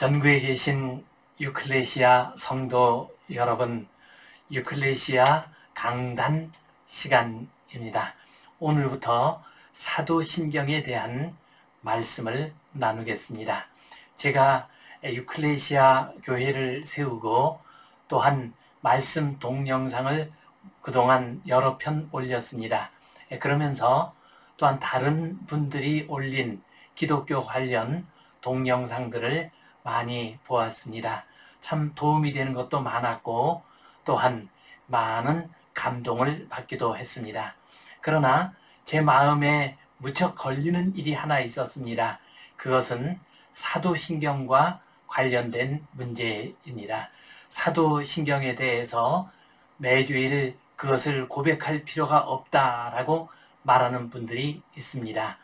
전국에 계신 유클레시아 성도 여러분, 유클레시아 강단 시간입니다. 오늘부터 사도신경에 대한 말씀을 나누겠습니다. 제가 유클레시아 교회를 세우고 또한 말씀 동영상을 그동안 여러 편 올렸습니다. 그러면서 또한 다른 분들이 올린 기독교 관련 동영상들을 많이 보았습니다. 참 도움이 되는 것도 많았고 또한 많은 감동을 받기도 했습니다. 그러나 제 마음에 무척 걸리는 일이 하나 있었습니다. 그것은 사도신경과 관련된 문제입니다. 사도신경에 대해서 매주일 그것을 고백할 필요가 없다라고 말하는 분들이 있습니다.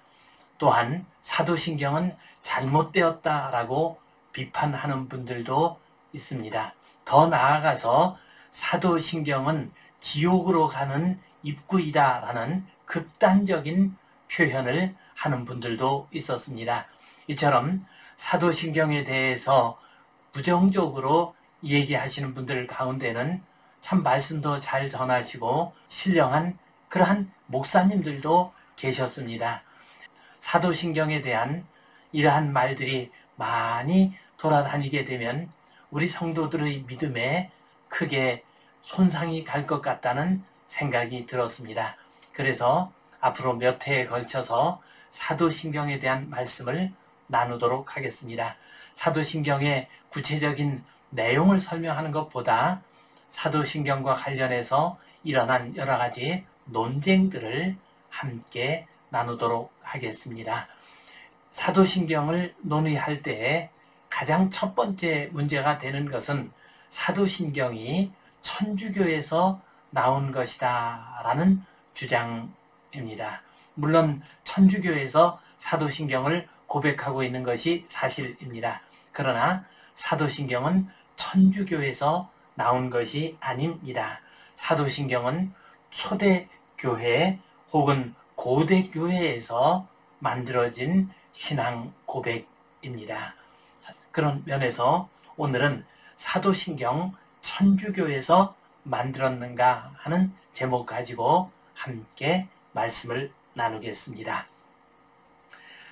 또한 사도신경은 잘못되었다라고 비판하는 분들도 있습니다. 더 나아가서 사도신경은 지옥으로 가는 입구이다라는 극단적인 표현을 하는 분들도 있었습니다. 이처럼 사도신경에 대해서 부정적으로 얘기하시는 분들 가운데는 참 말씀도 잘 전하시고 신령한 그러한 목사님들도 계셨습니다. 사도신경에 대한 이러한 말들이 많이 돌아다니게 되면 우리 성도들의 믿음에 크게 손상이 갈 것 같다는 생각이 들었습니다. 그래서 앞으로 몇 회에 걸쳐서 사도신경에 대한 말씀을 나누도록 하겠습니다. 사도신경의 구체적인 내용을 설명하는 것보다 사도신경과 관련해서 일어난 여러 가지 논쟁들을 함께 나누도록 하겠습니다. 사도신경을 논의할 때 가장 첫 번째 문제가 되는 것은 사도신경이 천주교에서 나온 것이다 라는 주장입니다. 물론 천주교에서 사도신경을 고백하고 있는 것이 사실입니다. 그러나 사도신경은 천주교에서 나온 것이 아닙니다. 사도신경은 초대교회 혹은 고대교회에서 만들어진 신앙 고백입니다. 그런 면에서 오늘은 사도신경 천주교에서 만들었는가 하는 제목 가지고 함께 말씀을 나누겠습니다.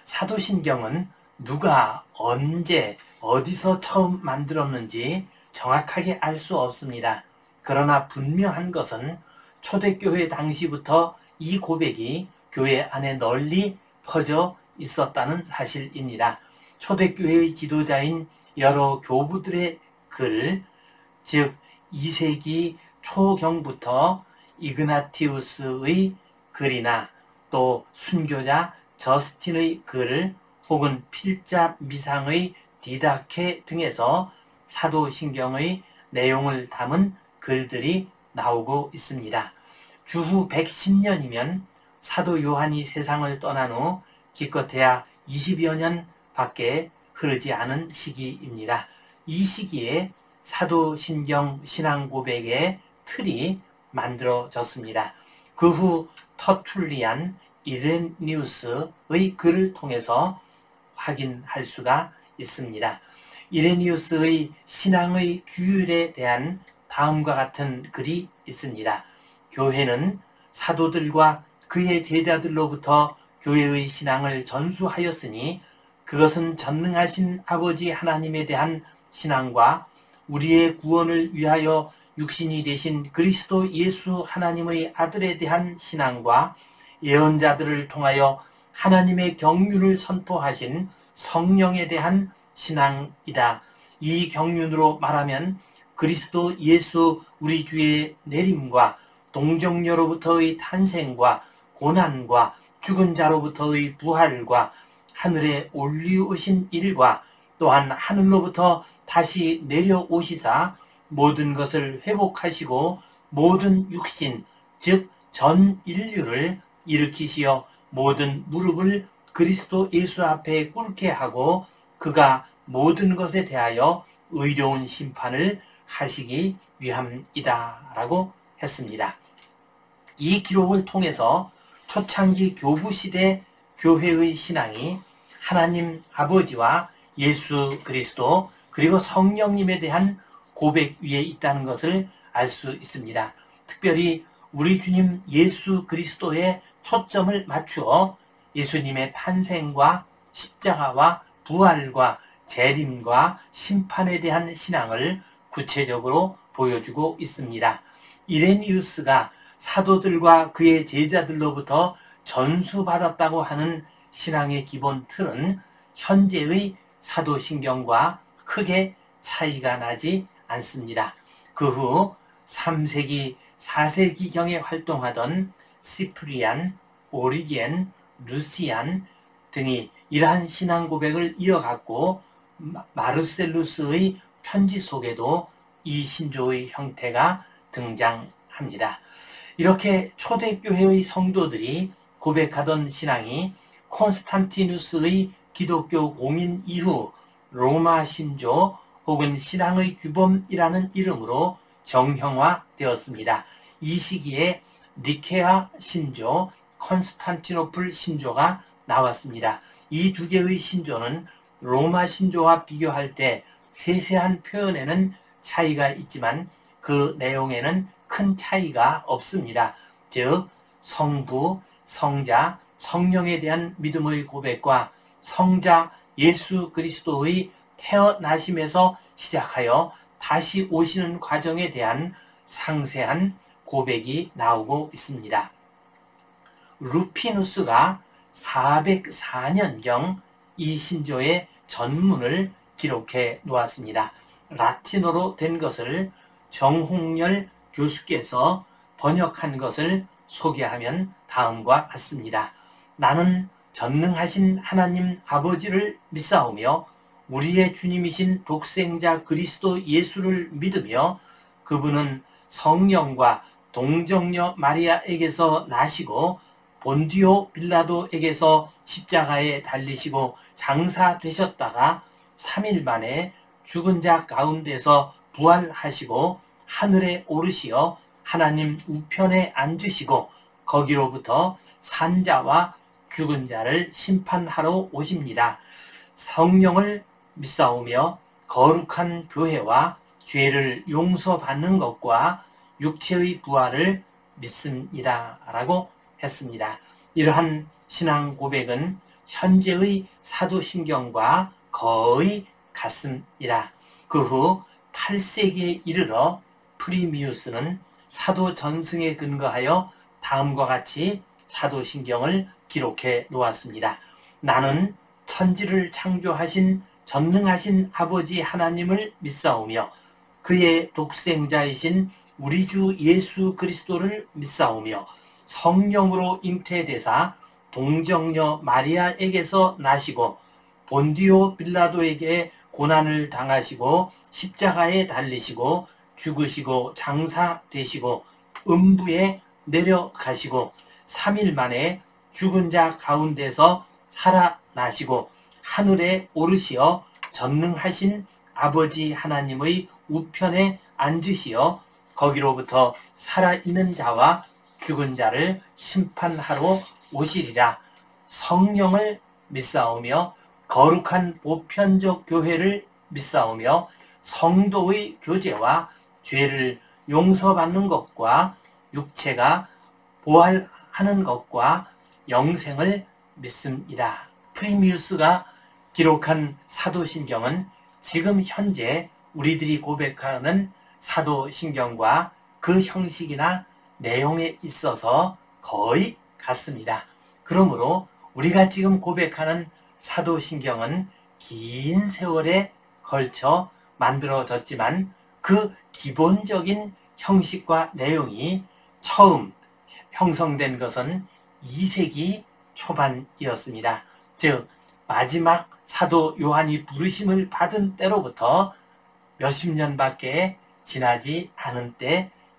사도신경은 누가 언제 어디서 처음 만들었는지 정확하게 알 수 없습니다. 그러나 분명한 것은 초대교회 당시부터 이 고백이 교회 안에 널리 퍼져 있었다는 사실입니다. 초대교회의 지도자인 여러 교부들의 글, 즉 2세기 초경부터 이그나티우스의 글이나 또 순교자 저스틴의 글 혹은 필자 미상의 디다케 등에서 사도신경의 내용을 담은 글들이 나오고 있습니다. 주후 110년이면 사도 요한이 세상을 떠난 후 기껏해야 20여 년 밖에 흐르지 않은 시기입니다. 이 시기에 사도신경 신앙고백의 틀이 만들어졌습니다. 그 후 터툴리안 이레니우스의 글을 통해서 확인할 수가 있습니다. 이레니우스의 신앙의 규율에 대한 다음과 같은 글이 있습니다. 교회는 사도들과 그의 제자들로부터 교회의 신앙을 전수하였으니 그것은 전능하신 아버지 하나님에 대한 신앙과 우리의 구원을 위하여 육신이 되신 그리스도 예수 하나님의 아들에 대한 신앙과 예언자들을 통하여 하나님의 경륜을 선포하신 성령에 대한 신앙이다. 이 경륜으로 말하면 그리스도 예수 우리 주의 내림과 동정녀로부터의 탄생과 고난과 죽은 자로부터의 부활과 하늘에 올리우신 일과 또한 하늘로부터 다시 내려오시사 모든 것을 회복하시고 모든 육신 즉 전 인류를 일으키시어 모든 무릎을 그리스도 예수 앞에 꿇게 하고 그가 모든 것에 대하여 의로운 심판을 하시기 위함이다 라고 했습니다. 이 기록을 통해서 초창기 교부시대 교회의 신앙이 하나님 아버지와 예수 그리스도 그리고 성령님에 대한 고백 위에 있다는 것을 알 수 있습니다. 특별히 우리 주님 예수 그리스도에 초점을 맞추어 예수님의 탄생과 십자가와 부활과 재림과 심판에 대한 신앙을 구체적으로 보여주고 있습니다. 이레니우스가 사도들과 그의 제자들로부터 전수받았다고 하는 신앙의 기본 틀은 현재의 사도신경과 크게 차이가 나지 않습니다. 그 후 3세기, 4세기경에 활동하던 시프리안, 오리겐, 루시안 등이 이러한 신앙 고백을 이어갔고 마르셀루스의 편지 속에도 이 신조의 형태가 등장합니다. 이렇게 초대교회의 성도들이 고백하던 신앙이 콘스탄티누스의 기독교 공인 이후 로마 신조 혹은 신앙의 규범이라는 이름으로 정형화되었습니다. 이 시기에 니케아 신조, 콘스탄티노플 신조가 나왔습니다. 이 두 개의 신조는 로마 신조와 비교할 때 세세한 표현에는 차이가 있지만 그 내용에는 큰 차이가 없습니다. 즉 성부, 성자, 성령에 대한 믿음의 고백과 성자 예수 그리스도의 태어나심에서 시작하여 다시 오시는 과정에 대한 상세한 고백이 나오고 있습니다. 루피누스가 404년경 이 신조의 전문을 기록해 놓았습니다. 라틴어로 된 것을 정홍렬 교수께서 번역한 것을 소개하면 다음과 같습니다. 나는 전능하신 하나님 아버지를 믿사오며 우리의 주님이신 독생자 그리스도 예수를 믿으며 그분은 성령과 동정녀 마리아에게서 나시고 본디오 빌라도에게서 십자가에 달리시고 장사되셨다가 3일 만에 죽은 자 가운데서 부활하시고 하늘에 오르시어 하나님 우편에 앉으시고 거기로부터 산자와 죽은 자를 심판하러 오십니다. 성령을 믿사오며 거룩한 교회와 죄를 용서받는 것과 육체의 부활을 믿습니다. 라고 했습니다. 이러한 신앙 고백은 현재의 사도신경과 거의 같습니다. 그 후 8세기에 이르러 프리미우스는 사도 전승에 근거하여 다음과 같이 사도신경을 기록해 놓았습니다. 나는 천지를 창조하신 전능하신 아버지 하나님을 믿사오며 그의 독생자이신 우리 주 예수 그리스도를 믿사오며 성령으로 잉태되사 동정녀 마리아에게서 나시고 본디오 빌라도에게 고난을 당하시고 십자가에 달리시고 죽으시고 장사되시고 음부에 내려가시고 3일 만에 죽은 자 가운데서 살아나시고 하늘에 오르시어 전능하신 아버지 하나님의 우편에 앉으시어 거기로부터 살아있는 자와 죽은 자를 심판하러 오시리라. 성령을 믿사오며 거룩한 보편적 교회를 믿사오며 성도의 교제와 죄를 용서받는 것과 육체가 부활하는 것과 영생을 믿습니다. 프리미우스가 기록한 사도신경은 지금 현재 우리들이 고백하는 사도신경과 그 형식이나 내용에 있어서 거의 같습니다. 그러므로 우리가 지금 고백하는 사도신경은 긴 세월에 걸쳐 만들어졌지만 그 기본적인 형식과 내용이 처음 형성된 것은 2세기 초반이었습니다. 즉 마지막 사도 요한이 부르심을 받은 때로부터 몇십 년밖에 지나지 않은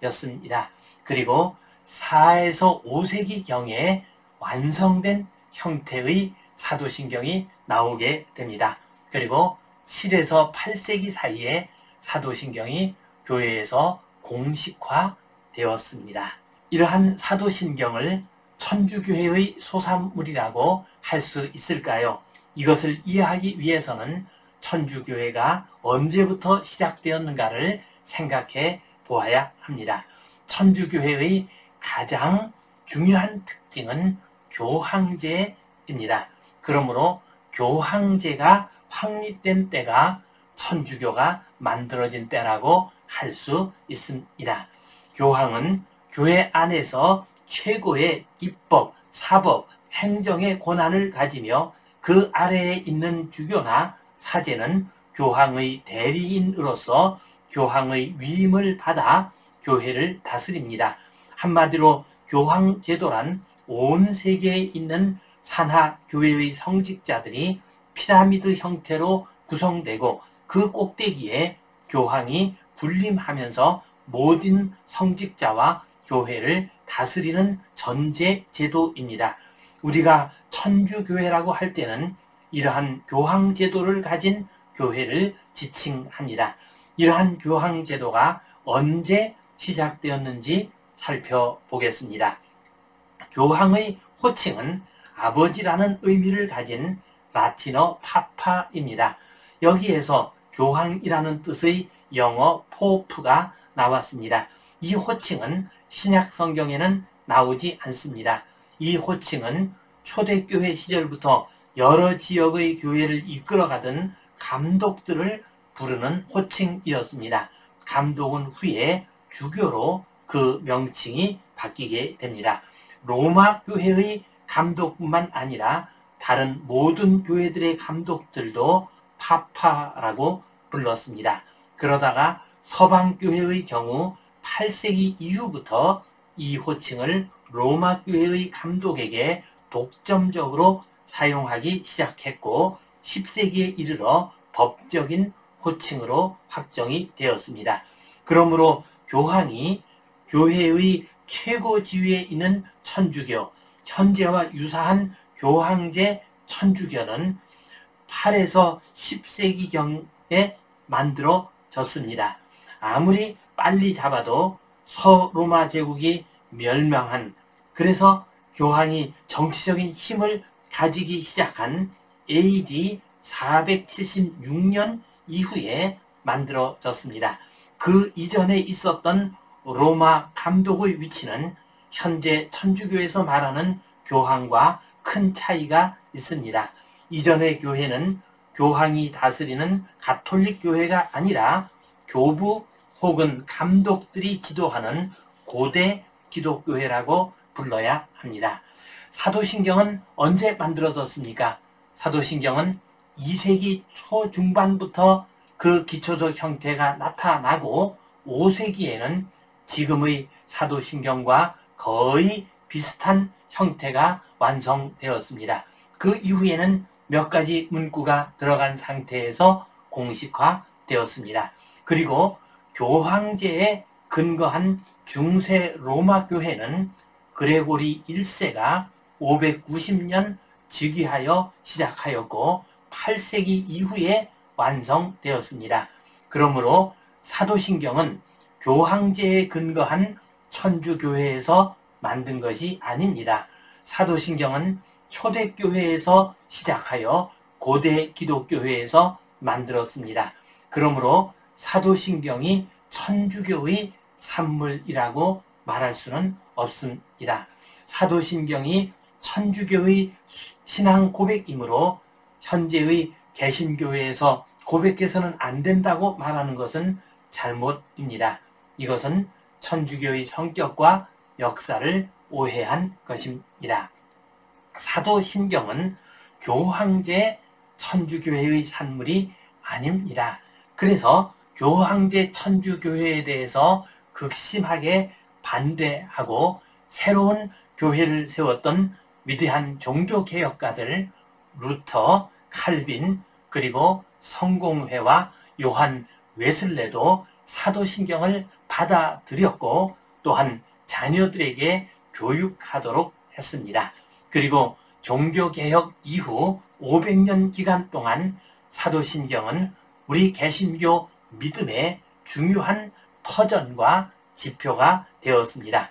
때였습니다. 그리고 4에서 5세기경에 완성된 형태의 사도신경이 나오게 됩니다. 그리고 7에서 8세기 사이에 사도신경이 교회에서 공식화되었습니다. 이러한 사도신경을 천주교회의 소산물이라고 할 수 있을까요? 이것을 이해하기 위해서는 천주교회가 언제부터 시작되었는가를 생각해 보아야 합니다. 천주교회의 가장 중요한 특징은 교황제입니다. 그러므로 교황제가 확립된 때가 천주교가 만들어진 때라고 할 수 있습니다. 교황은 교회 안에서 최고의 입법, 사법, 행정의 권한을 가지며 그 아래에 있는 주교나 사제는 교황의 대리인으로서 교황의 위임을 받아 교회를 다스립니다. 한마디로 교황 제도란 온 세계에 있는 산하 교회의 성직자들이 피라미드 형태로 구성되고 그 꼭대기에 교황이 군림하면서 모든 성직자와 교회를 다스리는 전제 제도입니다. 우리가 천주교회라고 할 때는 이러한 교황 제도를 가진 교회를 지칭합니다. 이러한 교황 제도가 언제 시작되었는지 살펴보겠습니다. 교황의 호칭은 아버지라는 의미를 가진 라틴어 파파입니다. 여기에서 교황이라는 뜻의 영어 포프가 나왔습니다. 이 호칭은 신약 성경에는 나오지 않습니다. 이 호칭은 초대교회 시절부터 여러 지역의 교회를 이끌어가던 감독들을 부르는 호칭이었습니다. 감독은 후에 주교로 그 명칭이 바뀌게 됩니다. 로마 교회의 감독뿐만 아니라 다른 모든 교회들의 감독들도 파파라고 불렀습니다. 그러다가 서방교회의 경우 8세기 이후부터 이 호칭을 로마 교회의 감독에게 독점적으로 사용하기 시작했고 10세기에 이르러 법적인 호칭으로 확정이 되었습니다. 그러므로 교황이 교회의 최고 지위에 있는 천주교, 현재와 유사한 교황제 천주교는 8에서 10세기경에 만들어졌습니다. 아무리 빨리 잡아도 서로마 제국이 멸망한, 그래서 교황이 정치적인 힘을 가지기 시작한 AD 476년 이후에 만들어졌습니다. 그 이전에 있었던 로마 감독의 위치는 현재 천주교에서 말하는 교황과 큰 차이가 있습니다. 이전의 교회는 교황이 다스리는 가톨릭 교회가 아니라 교부 혹은 감독들이 지도하는 고대 기독교회라고 불러야 합니다. 사도신경은 언제 만들어졌습니까? 사도신경은 2세기 초중반부터 그 기초적 형태가 나타나고 5세기에는 지금의 사도신경과 거의 비슷한 형태가 완성되었습니다. 그 이후에는 몇 가지 문구가 들어간 상태에서 공식화되었습니다. 그리고 교황제에 근거한 중세 로마 교회는 그레고리 1세가 590년 즉위하여 시작하였고 8세기 이후에 완성되었습니다. 그러므로 사도신경은 교황제에 근거한 천주교회에서 만든 것이 아닙니다. 사도신경은 초대교회에서 시작하여 고대 기독교회에서 만들었습니다. 그러므로 사도신경이 천주교의 산물이라고 말할 수는 없습니다. 사도신경이 천주교의 신앙 고백이므로 현재의 개신교회에서 고백해서는 안 된다고 말하는 것은 잘못입니다. 이것은 천주교의 성격과 역사를 오해한 것입니다. 사도신경은 교황제 천주교회의 산물이 아닙니다. 그래서 교황제 천주교회에 대해서 극심하게 반대하고 새로운 교회를 세웠던 위대한 종교개혁가들 루터, 칼빈, 그리고 성공회와 요한 웨슬레도 사도신경을 받아들였고 또한 자녀들에게 교육하도록 했습니다. 그리고 종교개혁 이후 500년 기간 동안 사도신경은 우리 개신교 믿음의 중요한 터전과 지표가 되었습니다.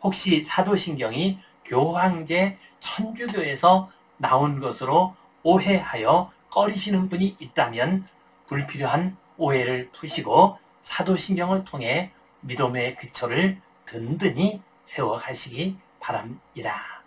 혹시 사도신경이 교황제 천주교에서 나온 것으로 오해하여 꺼리시는 분이 있다면 불필요한 오해를 푸시고 사도신경을 통해 믿음의 기초를 든든히 세워가시기 바랍니다.